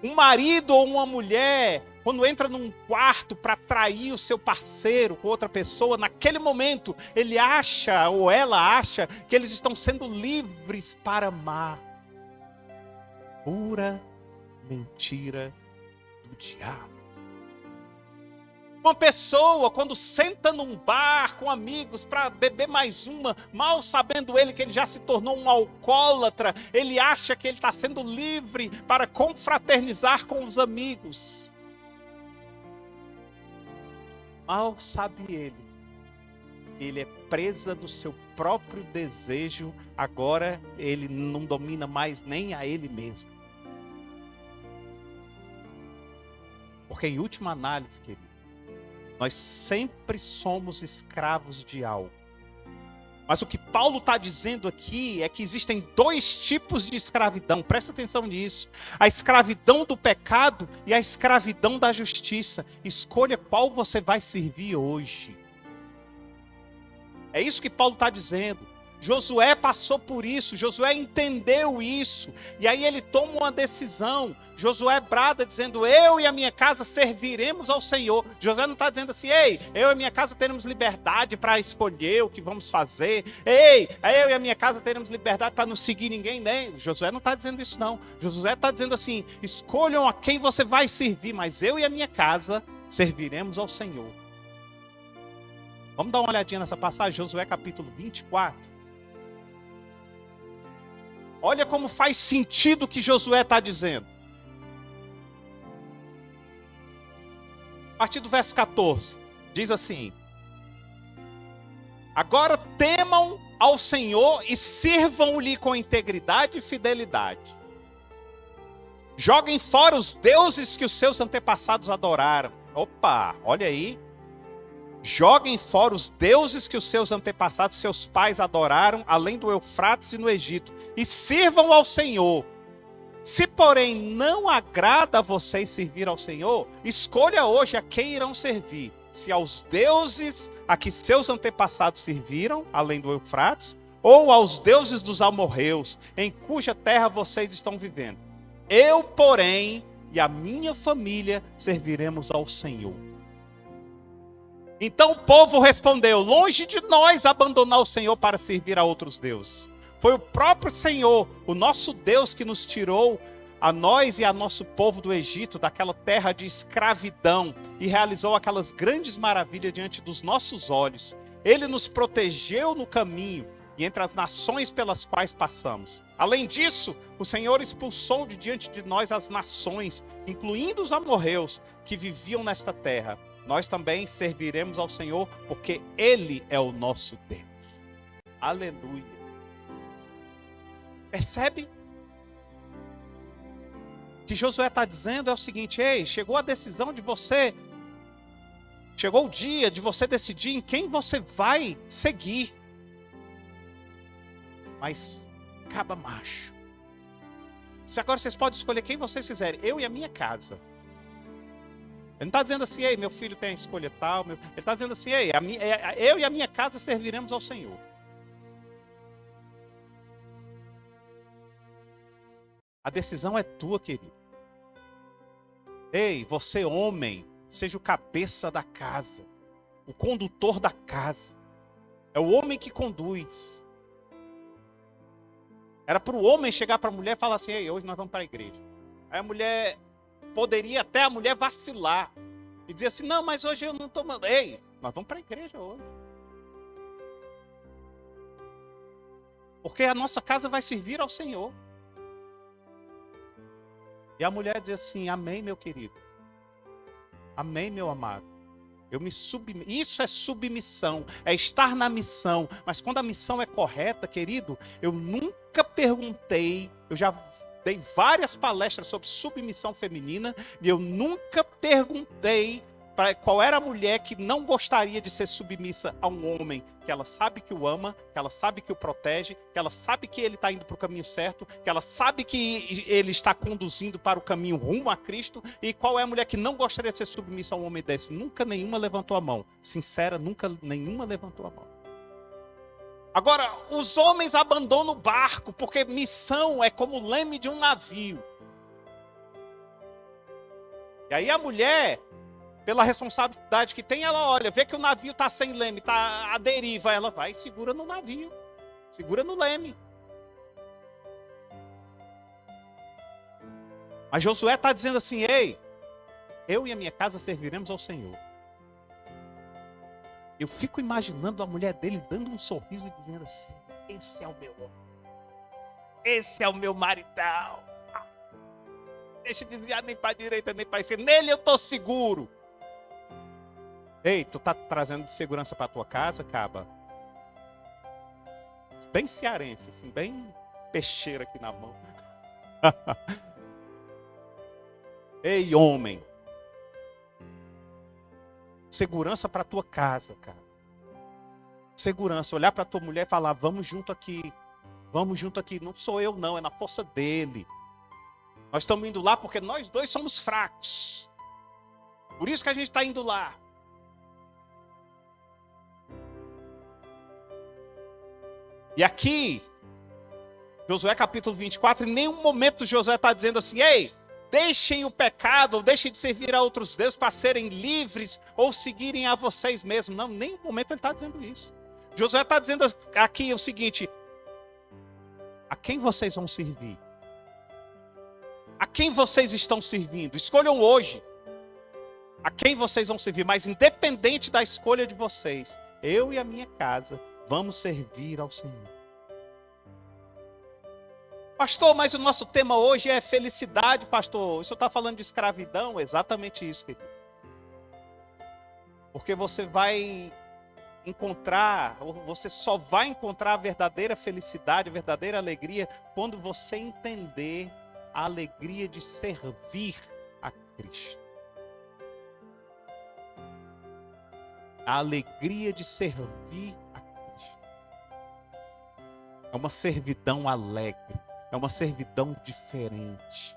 Um marido ou uma mulher, quando entra num quarto para trair o seu parceiro com outra pessoa, naquele momento ele acha ou ela acha que eles estão sendo livres para amar. Pura mentira do diabo. Uma pessoa, quando senta num bar com amigos para beber mais uma, mal sabendo ele que ele já se tornou um alcoólatra, ele acha que ele está sendo livre para confraternizar com os amigos. Mal sabe ele é presa do seu próprio desejo, agora ele não domina mais nem a ele mesmo. Porque em última análise, querido, nós sempre somos escravos de algo. Mas o que Paulo está dizendo aqui é que existem dois tipos de escravidão. Presta atenção nisso. A escravidão do pecado e a escravidão da justiça. Escolha qual você vai servir hoje. É isso que Paulo está dizendo. Josué passou por isso, Josué entendeu isso, e aí ele toma uma decisão. Josué brada dizendo, eu e a minha casa serviremos ao Senhor. Josué não está dizendo assim, ei, eu e a minha casa teremos liberdade para escolher o que vamos fazer. Ei, eu e a minha casa teremos liberdade para não seguir ninguém, né? Josué não está dizendo isso não. Josué está dizendo assim, escolham a quem você vai servir, mas eu e a minha casa serviremos ao Senhor. Vamos dar uma olhadinha nessa passagem, Josué capítulo 24. Olha como faz sentido o que Josué está dizendo. A partir do verso 14, diz assim: agora temam ao Senhor e sirvam-lhe com integridade e fidelidade. Joguem fora os deuses que os seus antepassados adoraram. Opa, olha aí. Joguem fora os deuses que os seus antepassados, seus pais adoraram, além do Eufrates e no Egito, e sirvam ao Senhor. Se, porém, não agrada a vocês servir ao Senhor, escolha hoje a quem irão servir. Se aos deuses a que seus antepassados serviram, além do Eufrates, ou aos deuses dos amorreus, em cuja terra vocês estão vivendo. Eu, porém, e a minha família serviremos ao Senhor. Então o povo respondeu: longe de nós abandonar o Senhor para servir a outros deuses. Foi o próprio Senhor, o nosso Deus, que nos tirou, a nós e a nosso povo do Egito, daquela terra de escravidão, e realizou aquelas grandes maravilhas diante dos nossos olhos. Ele nos protegeu no caminho e entre as nações pelas quais passamos. Além disso, o Senhor expulsou de diante de nós as nações, incluindo os amorreus que viviam nesta terra. Nós também serviremos ao Senhor, porque Ele é o nosso Deus. Aleluia. Percebe? O que Josué está dizendo é o seguinte: ei, chegou a decisão de você, chegou o dia de você decidir em quem você vai seguir. Mas, caba macho. Se agora vocês podem escolher quem vocês quiserem, eu e a minha casa. Ele não está dizendo assim: ei, meu filho tem a escolha tal. Ele está dizendo assim: ei, eu e a minha casa serviremos ao Senhor. A decisão é tua, querido. Ei, você homem, seja o cabeça da casa, o condutor da casa. É o homem que conduz. Era para o homem chegar para a mulher e falar assim: ei, hoje nós vamos para a igreja. Aí a mulher, poderia até a mulher vacilar e dizer assim: não, mas hoje eu não estou... Ei, nós vamos para a igreja hoje. Porque a nossa casa vai servir ao Senhor. E a mulher diz assim: amém, meu querido. Amém, meu amado. Eu me submeto. Isso é submissão, é estar na missão. Mas quando a missão é correta, querido, eu nunca perguntei, eu já dei várias palestras sobre submissão feminina, e eu nunca perguntei qual era a mulher que não gostaria de ser submissa a um homem, que ela sabe que o ama, que ela sabe que o protege, que ela sabe que ele está indo para o caminho certo, que ela sabe que ele está conduzindo para o caminho rumo a Cristo. E qual é a mulher que não gostaria de ser submissa a um homem desse? Nunca nenhuma levantou a mão. Sincera, nunca nenhuma levantou a mão. Agora, os homens abandonam o barco, porque missão é como o leme de um navio. E aí a mulher, pela responsabilidade que tem, ela olha, vê que o navio está sem leme, está à deriva, ela vai e segura no navio, segura no leme. Mas Josué está dizendo assim: ei, eu e a minha casa serviremos ao Senhor. Eu fico imaginando a mulher dele dando um sorriso e dizendo assim: esse é o meu homem, esse é o meu maridão. Deixa de desviar nem para a direita nem para a esquerda, nele eu estou seguro. Ei, tu tá trazendo segurança para tua casa, caba? Bem cearense, assim, bem peixeiro aqui na mão. Ei, homem. Segurança para tua casa, cara. Segurança, olhar para tua mulher e falar: vamos junto aqui. Vamos junto aqui. Não sou eu não, é na força dele. Nós estamos indo lá porque nós dois somos fracos. Por isso que a gente está indo lá. E aqui, Josué capítulo 24, em nenhum momento Josué está dizendo assim: ei, deixem o pecado, ou deixem de servir a outros deuses para serem livres, ou seguirem a vocês mesmos. Não, em nenhum momento ele está dizendo isso. Josué está dizendo aqui o seguinte: a quem vocês vão servir? A quem vocês estão servindo? Escolham hoje a quem vocês vão servir, mas independente da escolha de vocês, eu e a minha casa vamos servir ao Senhor. Pastor, mas o nosso tema hoje é felicidade, pastor. O senhor está falando de escravidão? Exatamente isso, querido. Porque você vai encontrar, você só vai encontrar a verdadeira felicidade, a verdadeira alegria, quando você entender a alegria de servir a Cristo. A alegria de servir a Cristo. É uma servidão alegre. É uma servidão diferente.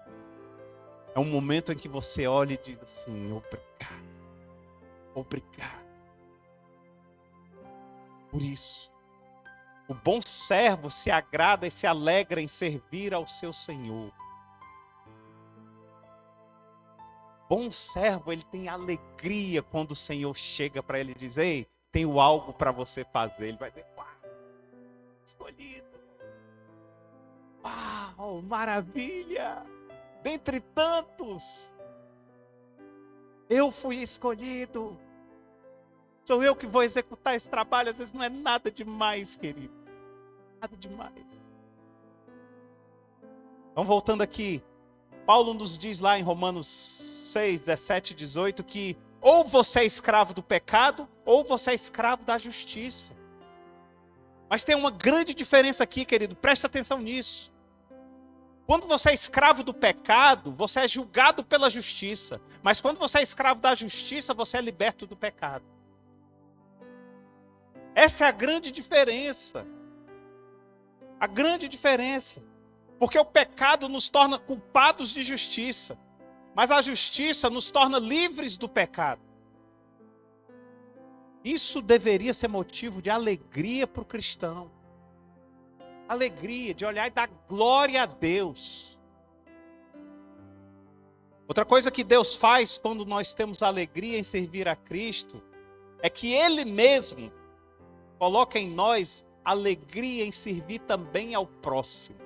É um momento em que você olha e diz assim: obrigado. Obrigado. Por isso, o bom servo se agrada e se alegra em servir ao seu Senhor. Bom servo, ele tem alegria quando o Senhor chega para ele e diz: ei, tenho algo para você fazer. Ele vai dizer: uau, escolhido. Uau, maravilha. Dentre tantos, eu fui escolhido. Sou eu que vou executar esse trabalho. Às vezes não é nada demais, querido. Nada demais. Então, voltando aqui, Paulo nos diz lá em Romanos 6, 17 e 18 que ou você é escravo do pecado, ou você é escravo da justiça. Mas tem uma grande diferença aqui, querido. Preste atenção nisso. Quando você é escravo do pecado, você é julgado pela justiça. Mas quando você é escravo da justiça, você é liberto do pecado. Essa é a grande diferença. A grande diferença. Porque o pecado nos torna culpados de justiça. Mas a justiça nos torna livres do pecado. Isso deveria ser motivo de alegria para o cristão. Alegria de olhar e dar glória a Deus. Outra coisa que Deus faz quando nós temos alegria em servir a Cristo é que Ele mesmo coloca em nós alegria em servir também ao próximo.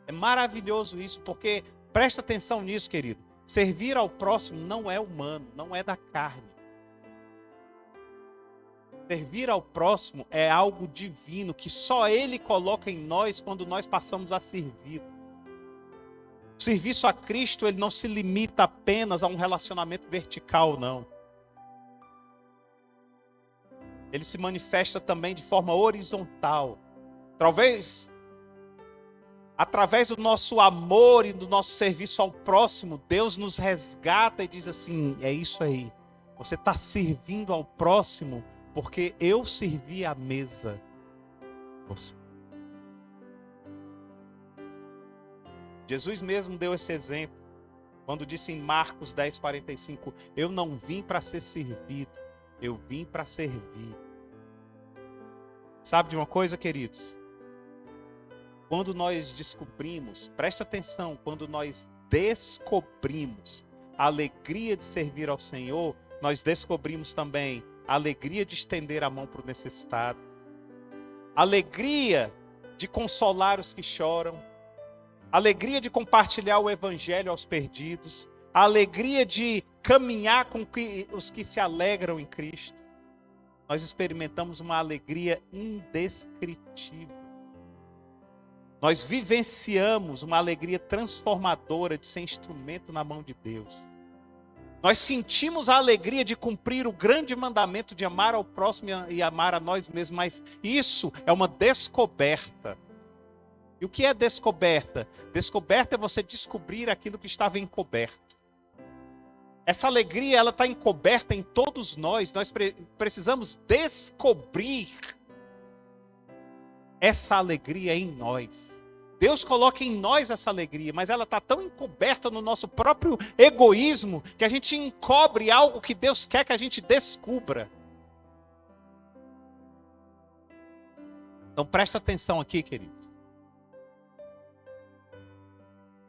É maravilhoso isso, porque presta atenção nisso, querido. Servir ao próximo não é humano, não é da carne. Servir ao próximo é algo divino, que só Ele coloca em nós quando nós passamos a servir. O serviço a Cristo, ele não se limita apenas a um relacionamento vertical, não. Ele se manifesta também de forma horizontal. Talvez, através do nosso amor e do nosso serviço ao próximo, Deus nos resgata e diz assim: é isso aí. Você está servindo ao próximo porque eu servi à mesa. Você. Jesus mesmo deu esse exemplo quando disse em Marcos 10:45: eu não vim para ser servido, eu vim para servir. Sabe de uma coisa, queridos? Quando nós descobrimos, presta atenção, quando nós descobrimos a alegria de servir ao Senhor, nós descobrimos também a alegria de estender a mão para o necessitado, a alegria de consolar os que choram, a alegria de compartilhar o evangelho aos perdidos, a alegria de caminhar com os que se alegram em Cristo. Nós experimentamos uma alegria indescritível. Nós vivenciamos uma alegria transformadora de ser instrumento na mão de Deus. Nós sentimos a alegria de cumprir o grande mandamento de amar ao próximo e amar a nós mesmos, mas isso é uma descoberta. E o que é descoberta? Descoberta é você descobrir aquilo que estava encoberto. Essa alegria, ela está encoberta em todos nós. Nós precisamos descobrir essa alegria em nós. Deus coloca em nós essa alegria, mas ela está tão encoberta no nosso próprio egoísmo que a gente encobre algo que Deus quer que a gente descubra. Então presta atenção aqui, queridos.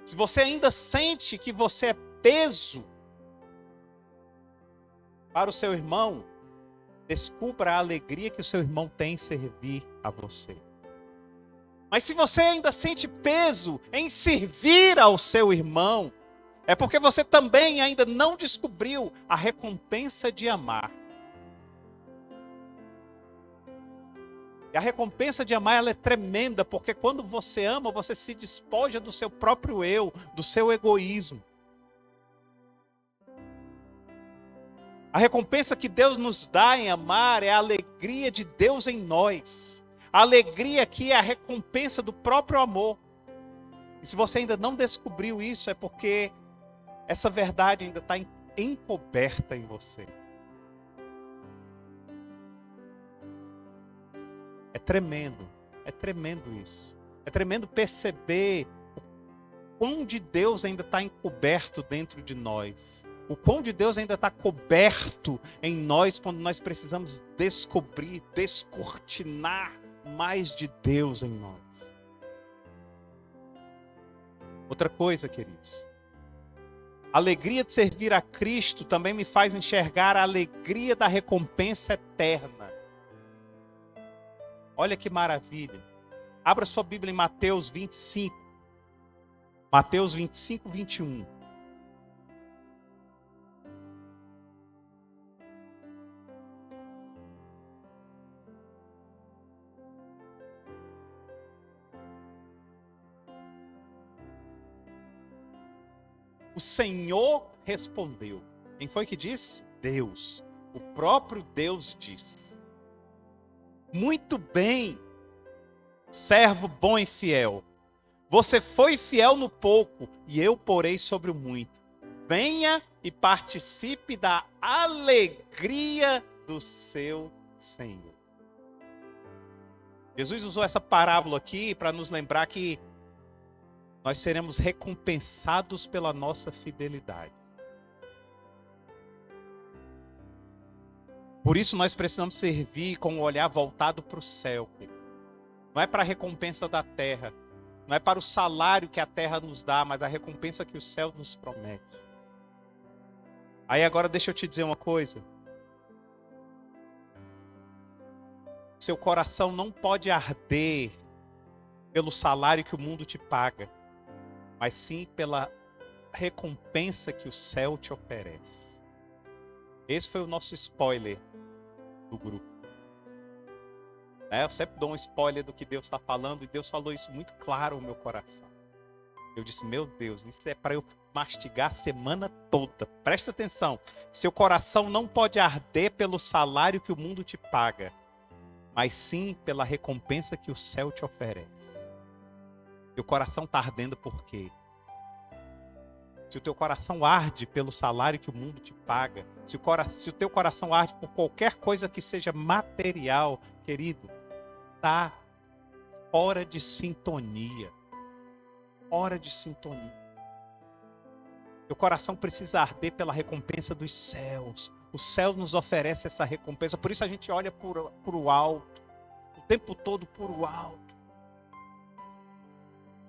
Se você ainda sente que você é peso para o seu irmão, descubra a alegria que o seu irmão tem em servir a você. Mas se você ainda sente peso em servir ao seu irmão, é porque você também ainda não descobriu a recompensa de amar. E a recompensa de amar, ela é tremenda, porque quando você ama, você se despoja do seu próprio eu, do seu egoísmo. A recompensa que Deus nos dá em amar é a alegria de Deus em nós. A alegria que é a recompensa do próprio amor. E se você ainda não descobriu isso, é porque essa verdade ainda está encoberta em você. É tremendo isso. É tremendo perceber o quão de Deus ainda está encoberto dentro de nós. O quão de Deus ainda está coberto em nós quando nós precisamos descobrir, descortinar mais de Deus em nós. Outra coisa, queridos. A alegria de servir a Cristo também me faz enxergar a alegria da recompensa eterna. Olha que maravilha. Abra sua Bíblia em Mateus 25. Mateus 25, 21. O Senhor respondeu. Quem foi que disse? Deus. O próprio Deus disse: muito bem, servo bom e fiel. Você foi fiel no pouco, e eu porei sobre o muito. Venha e participe da alegria do seu Senhor. Jesus usou essa parábola aqui para nos lembrar que nós seremos recompensados pela nossa fidelidade. Por isso nós precisamos servir com o olhar voltado para o céu. Não é para a recompensa da terra. Não é para o salário que a terra nos dá, mas a recompensa que o céu nos promete. Aí agora deixa eu te dizer uma coisa. Seu coração não pode arder pelo salário que o mundo te paga, mas sim pela recompensa que o céu te oferece. Esse foi o nosso spoiler do grupo. Eu sempre dou um spoiler do que Deus está falando, e Deus falou isso muito claro no meu coração. Eu disse, meu Deus, isso é para eu mastigar a semana toda. Presta atenção, seu coração não pode arder pelo salário que o mundo te paga, mas sim pela recompensa que o céu te oferece. Teu coração está ardendo por quê? Se o teu coração arde pelo salário que o mundo te paga, se o teu coração arde por qualquer coisa que seja material, querido, está fora de sintonia. Fora de sintonia. Teu coração precisa arder pela recompensa dos céus. O céu nos oferece essa recompensa, por isso a gente olha por o alto, o tempo todo por o alto.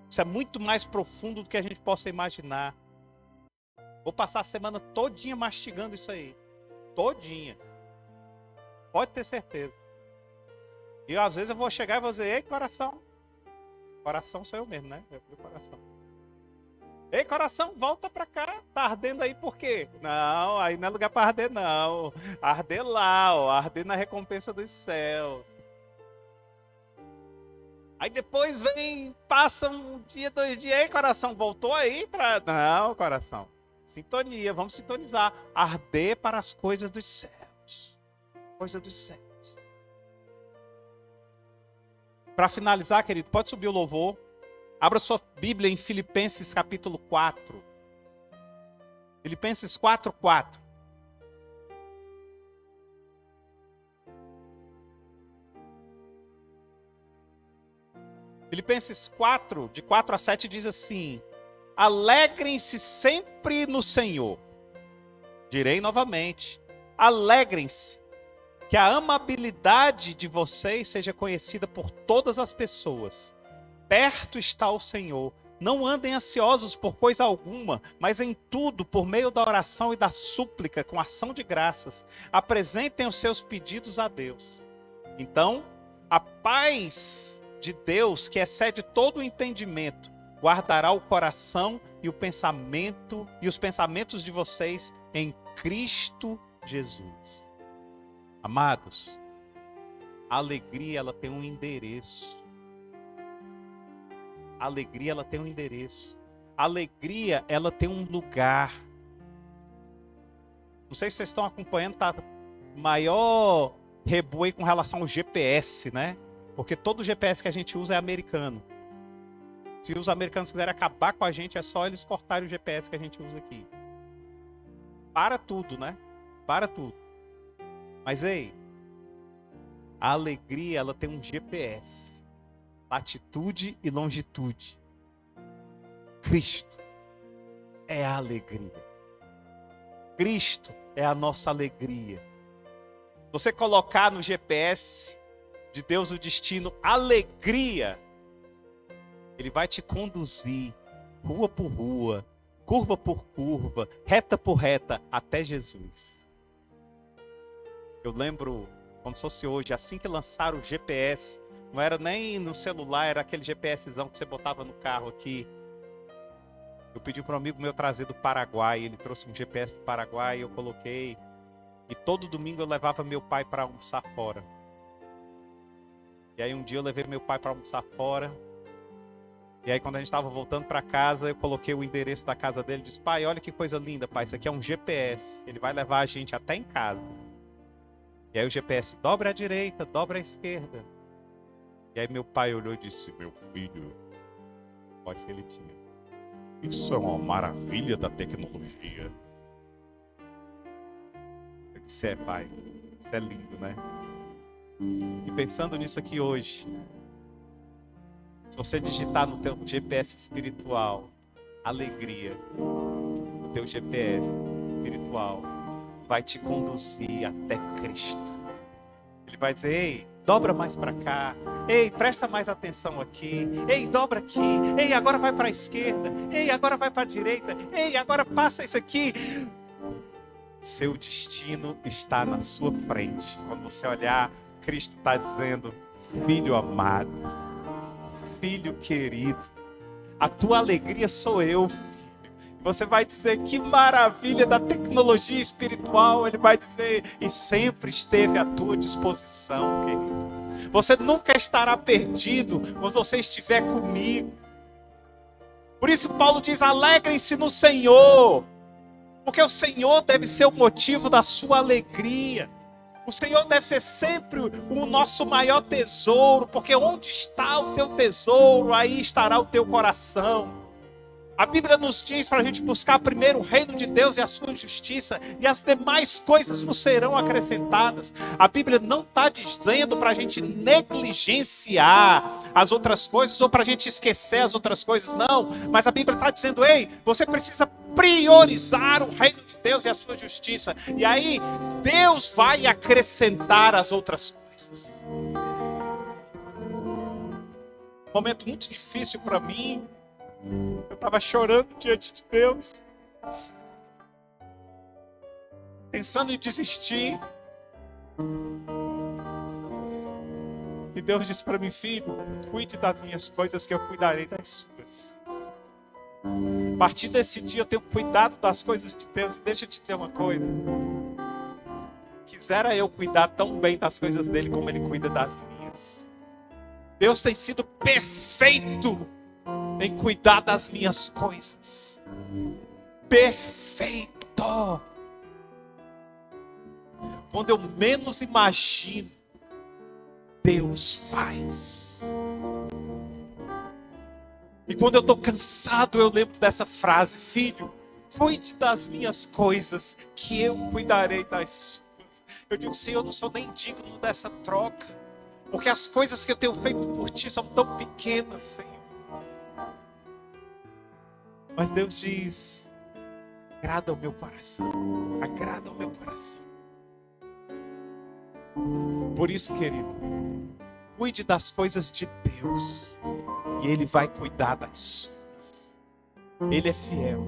Isso é muito mais profundo do que a gente possa imaginar. Vou passar a semana todinha mastigando isso aí. Todinha. Pode ter certeza. E às vezes eu vou chegar e vou dizer, ei, coração. Coração sou eu mesmo, né? É o coração. Ei, coração, volta pra cá. Tá ardendo aí por quê? Não, aí não é lugar pra arder, não. Arder lá, ó. Arder na recompensa dos céus. Aí depois vem, passa um dia, 2 dias. Ei, coração, voltou aí pra... Não, coração. Sintonia, vamos sintonizar. Arder para as coisas dos céus. Coisa dos céus. Para finalizar, querido, pode subir o louvor. Abra sua Bíblia em Filipenses capítulo 4. Filipenses 4:4. Filipenses 4, de 4 a 7, diz assim: alegrem-se sempre no Senhor. Direi novamente, alegrem-se. Que a amabilidade de vocês seja conhecida por todas as pessoas. Perto está o Senhor. Não andem ansiosos por coisa alguma, mas em tudo, por meio da oração e da súplica, com ação de graças, apresentem os seus pedidos a Deus. Então, a paz de Deus, que excede todo o entendimento, guardará o coração e o pensamento e os pensamentos de vocês em Cristo Jesus. Amados, a alegria ela tem um endereço. A alegria ela tem um endereço. A alegria ela tem um lugar. Não sei se vocês estão acompanhando, tá maior rebu aí com relação ao GPS, né? Porque todo GPS que a gente usa é americano. Se os americanos quiserem acabar com a gente, é só eles cortarem o GPS que a gente usa aqui. Para tudo, né? Para tudo. Mas ei, A alegria, ela tem um GPS. Latitude e longitude. Cristo é a alegria. Cristo é a nossa alegria. Você colocar no GPS de Deus o destino alegria, Ele vai te conduzir rua por rua, curva por curva, reta por reta, até Jesus. Eu lembro, como se fosse hoje, assim que lançaram o GPS, não era nem no celular, era aquele GPSzão que você botava no carro aqui. Eu pedi para um amigo meu trazer do Paraguai, ele trouxe um GPS do Paraguai, eu coloquei. E todo domingo eu levava meu pai para almoçar fora. E aí um dia eu levei meu pai para almoçar fora. E aí quando a gente estava voltando para casa, eu coloquei o endereço da casa dele e disse: pai, olha que coisa linda, pai, isso aqui é um GPS. Ele vai levar a gente até em casa. E aí o GPS dobra à direita, dobra à esquerda. E aí meu pai olhou e disse: meu filho, pode que ele tinha. Isso é uma maravilha da tecnologia. Eu disse: pai, isso é lindo, né? E pensando nisso aqui hoje, se você digitar no teu GPS espiritual, alegria, o teu GPS espiritual vai te conduzir até Cristo. Ele vai dizer: ei, dobra mais para cá. Ei, presta mais atenção aqui. Ei, dobra aqui. Ei, agora vai para a esquerda. Ei, agora vai para a direita. Ei, agora passa isso aqui. Seu destino está na sua frente. Quando você olhar, Cristo está dizendo: filho amado, filho querido, a tua alegria sou eu. Você vai dizer: que maravilha da tecnologia espiritual. Ele vai dizer: e sempre esteve à tua disposição, querido. Você nunca estará perdido quando você estiver comigo. Por isso Paulo diz: alegrem-se no Senhor, porque o Senhor deve ser o motivo da sua alegria. O Senhor deve ser sempre o nosso maior tesouro, porque onde está o teu tesouro, aí estará o teu coração. A Bíblia nos diz para a gente buscar primeiro o reino de Deus e a sua justiça, e as demais coisas nos serão acrescentadas. A Bíblia não está dizendo para a gente negligenciar as outras coisas ou para a gente esquecer as outras coisas, não. Mas a Bíblia está dizendo: ei, você precisa priorizar o reino de Deus e a sua justiça. E aí Deus vai acrescentar as outras coisas. Um momento muito difícil para mim. Eu estava chorando diante de Deus, pensando em desistir. E Deus disse para mim: filho, cuide das minhas coisas que eu cuidarei das suas. A partir desse dia eu tenho cuidado das coisas de Deus. E deixa eu te dizer uma coisa: quisera eu cuidar tão bem das coisas dele como ele cuida das minhas. Deus tem sido perfeito em cuidar das minhas coisas. Perfeito. Quando eu menos imagino, Deus faz. E quando eu estou cansado, eu lembro dessa frase: filho, cuide das minhas coisas, que eu cuidarei das suas. Eu digo: Senhor, eu não sou nem digno dessa troca, porque as coisas que eu tenho feito por ti são tão pequenas, Senhor. Mas Deus diz: agrada ao meu coração, agrada ao meu coração. Por isso, querido, cuide das coisas de Deus e Ele vai cuidar das suas. Ele é fiel.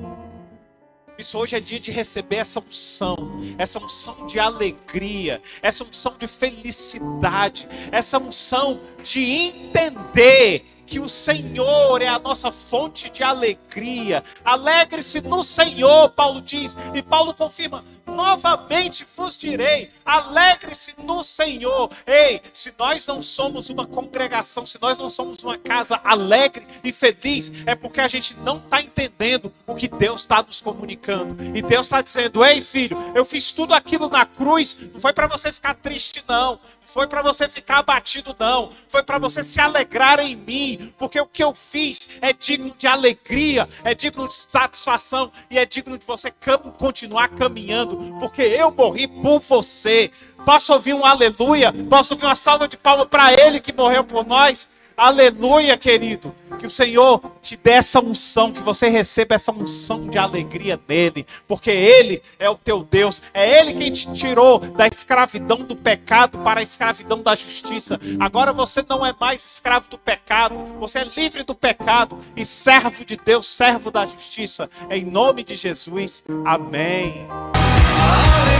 Por isso hoje é dia de receber essa unção de alegria, essa unção de felicidade, essa unção de entender que o Senhor é a nossa fonte de alegria. Alegre-se no Senhor, Paulo diz, e Paulo confirma: novamente vos direi, alegre-se no Senhor. Ei, se nós não somos uma congregação, se nós não somos uma casa alegre e feliz, é porque a gente não está entendendo o que Deus está nos comunicando. E Deus está dizendo: ei, filho, eu fiz tudo aquilo na cruz, não foi para você ficar triste, não foi para você ficar abatido, não, foi para você se alegrar em mim, porque o que eu fiz é digno de alegria, é digno de satisfação, e é digno de você continuar caminhando tudo, porque eu morri por você. Posso ouvir um aleluia? Posso ouvir uma salva de palmas para Ele que morreu por nós? Aleluia, querido. Que o Senhor te dê essa unção, que você receba essa unção de alegria nele, porque Ele é o teu Deus, é Ele quem te tirou da escravidão do pecado para a escravidão da justiça. Agora você não é mais escravo do pecado, você é livre do pecado e servo de Deus, servo da justiça. Em nome de Jesus, amém. A